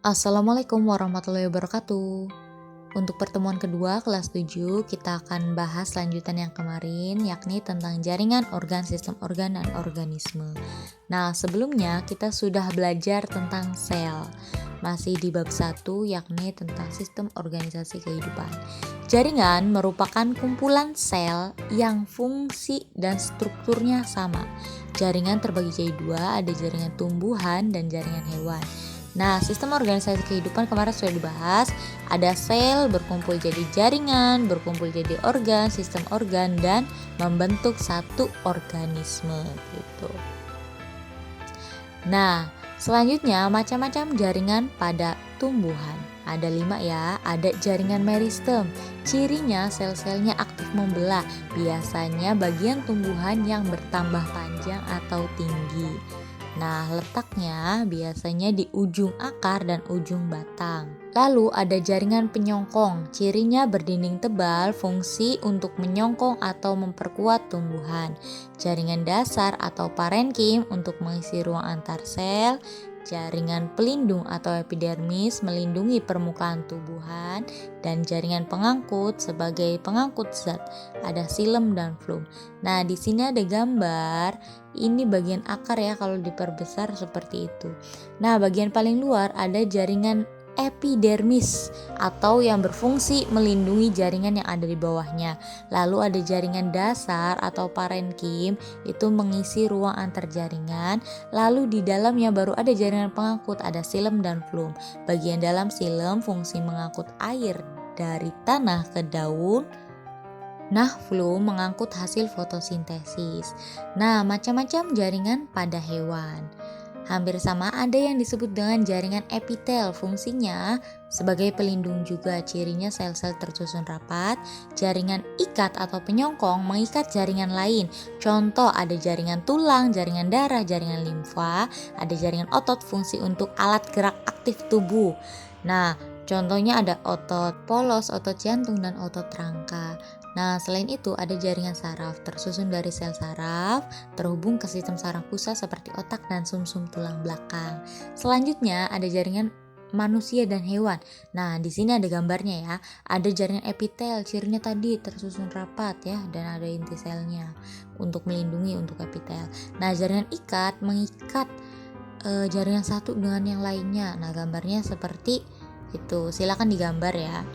Assalamualaikum warahmatullahi wabarakatuh. Untuk pertemuan kedua kelas 7 kita akan bahas lanjutan yang kemarin, yakni tentang jaringan organ, sistem organ, dan organisme. Nah, sebelumnya kita sudah belajar tentang sel, masih di bab 1, yakni tentang sistem organisasi kehidupan. Jaringan merupakan kumpulan sel yang fungsi dan strukturnya sama. Jaringan terbagi jadi dua, ada jaringan tumbuhan dan jaringan hewan. Nah, sistem organisasi kehidupan kemarin sudah dibahas. Ada sel berkumpul jadi jaringan, berkumpul jadi organ, sistem organ, dan membentuk satu organisme gitu. Nah, selanjutnya macam-macam jaringan pada tumbuhan. Ada 5 ya, ada jaringan meristem. Cirinya sel-selnya aktif membelah, biasanya bagian tumbuhan yang bertambah panjang atau tinggi. Nah, letaknya biasanya di ujung akar dan ujung batang. Lalu ada jaringan penyongkong. Cirinya berdinding tebal, fungsi untuk menyongkong atau memperkuat tumbuhan. Jaringan dasar atau parenkim untuk mengisi ruang antar sel. Jaringan pelindung atau epidermis melindungi permukaan tumbuhan, dan jaringan pengangkut sebagai pengangkut zat. Ada silem dan flum. Nah, di sini ada gambar. Ini bagian akar ya, kalau diperbesar seperti itu. Nah, bagian paling luar ada jaringan epidermis atau yang berfungsi melindungi jaringan yang ada di bawahnya. Lalu ada jaringan dasar atau parenkim, itu mengisi ruang antar jaringan. Lalu di dalamnya baru ada jaringan pengangkut, ada silem dan flum. Bagian dalam silem fungsi mengangkut air dari tanah ke daun. Nah, flum mengangkut hasil fotosintesis. Nah, macam-macam jaringan pada hewan. Hampir sama, ada yang disebut dengan jaringan epitel. Fungsinya sebagai pelindung juga, cirinya sel-sel tersusun rapat. Jaringan ikat atau penyongkong mengikat jaringan lain. Contoh ada jaringan tulang, jaringan darah, jaringan limfa. Ada jaringan otot, fungsi untuk alat gerak aktif tubuh. Nah, contohnya ada otot polos, otot jantung, dan otot rangka. Nah, selain itu ada jaringan saraf, tersusun dari sel saraf, terhubung ke sistem saraf pusat seperti otak dan sumsum tulang belakang. Selanjutnya ada jaringan manusia dan hewan. Nah, di sini ada gambarnya ya. Ada jaringan epitel, cirinya tadi tersusun rapat ya, dan ada inti selnya untuk melindungi untuk epitel. Nah, jaringan ikat mengikat jaringan satu dengan yang lainnya. Nah, gambarnya seperti itu. Silakan digambar ya.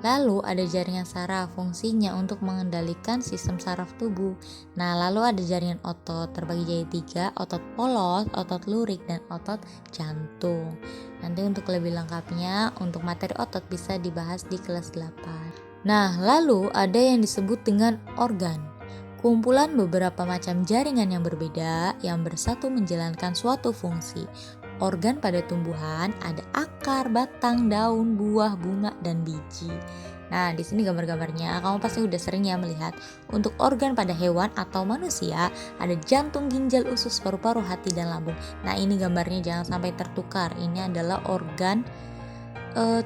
Lalu ada jaringan saraf, fungsinya untuk mengendalikan sistem saraf tubuh. Nah, lalu ada jaringan otot, terbagi jadi 3, otot polos, otot lurik, dan otot jantung. Nanti untuk lebih lengkapnya, untuk materi otot bisa dibahas di kelas 8. Nah, lalu ada yang disebut dengan organ. Kumpulan beberapa macam jaringan yang berbeda yang bersatu menjalankan suatu fungsi. Organ pada tumbuhan ada akar, batang, daun, buah, bunga, dan biji. Nah, di sini gambar-gambarnya kamu pasti udah sering ya melihat. Untuk organ pada hewan atau manusia ada jantung, ginjal, usus, paru-paru, hati, dan lambung. Nah, ini gambarnya jangan sampai tertukar. Ini adalah organ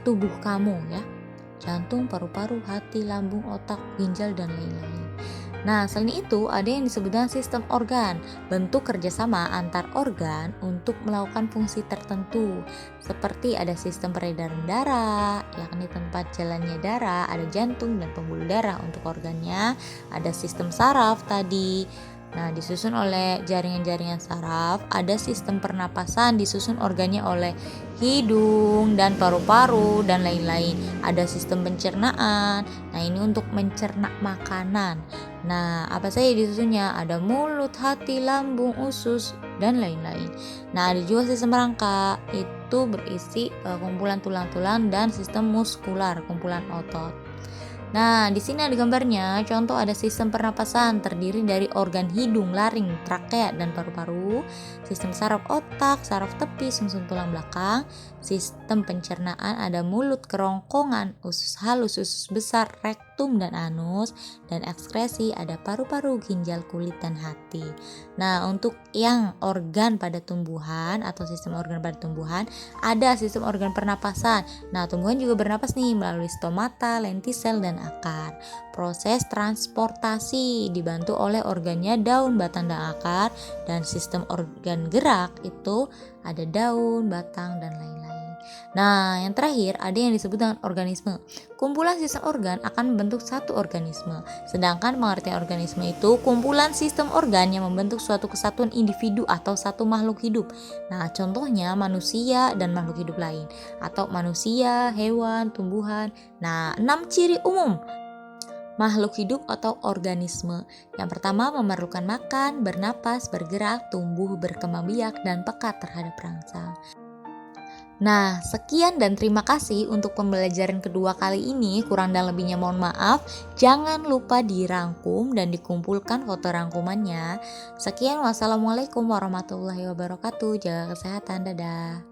tubuh kamu ya. Jantung, paru-paru, hati, lambung, otak, ginjal, dan lain-lain. Nah, selain itu ada yang disebut dengan sistem organ, bentuk kerjasama antar organ untuk melakukan fungsi tertentu. Seperti ada sistem peredaran darah, yakni tempat jalannya darah, ada jantung dan pembuluh darah untuk organnya, ada sistem saraf tadi. Nah, disusun oleh jaringan-jaringan saraf, ada sistem pernapasan disusun organnya oleh hidung dan paru-paru dan lain-lain. Ada sistem pencernaan. Nah, ini untuk mencerna makanan. Nah, apa saja disusunnya? Ada mulut, hati, lambung, usus, dan lain-lain. Nah, ada juga sistem rangka. Itu berisi kumpulan tulang-tulang dan sistem muskular, kumpulan otot. Nah, di sini ada gambarnya. Contoh ada sistem pernapasan terdiri dari organ hidung, laring, trakea, dan paru-paru. Sistem saraf otak, saraf tepi, sumsum tulang belakang. Sistem pencernaan ada mulut, kerongkongan, usus halus, usus besar, rektum, dan anus. Dan ekskresi ada paru-paru, ginjal, kulit, dan hati. Nah, untuk yang organ pada tumbuhan atau sistem organ pada tumbuhan, ada sistem organ pernapasan. Nah, tumbuhan juga bernapas nih melalui stomata, lentisel, dan akar. Proses transportasi dibantu oleh organnya daun, batang, dan akar. Dan sistem organ gerak itu ada daun, batang, dan lain-lain. Nah, yang terakhir ada yang disebut dengan organisme. Kumpulan sistem organ akan membentuk satu organisme. Sedangkan pengertian organisme itu kumpulan sistem organ yang membentuk suatu kesatuan individu atau satu makhluk hidup. Nah, contohnya manusia dan makhluk hidup lain, atau manusia, hewan, tumbuhan. Nah, 6 ciri umum makhluk hidup atau organisme. Yang pertama, memerlukan makan, bernapas, bergerak, tumbuh, berkembang biak, dan peka terhadap rangsang. Nah, sekian dan terima kasih untuk pembelajaran kedua kali ini. Kurang dan lebihnya mohon maaf. Jangan lupa dirangkum dan dikumpulkan foto rangkumannya. Sekian, wassalamualaikum warahmatullahi wabarakatuh. Jaga kesehatan, dadah.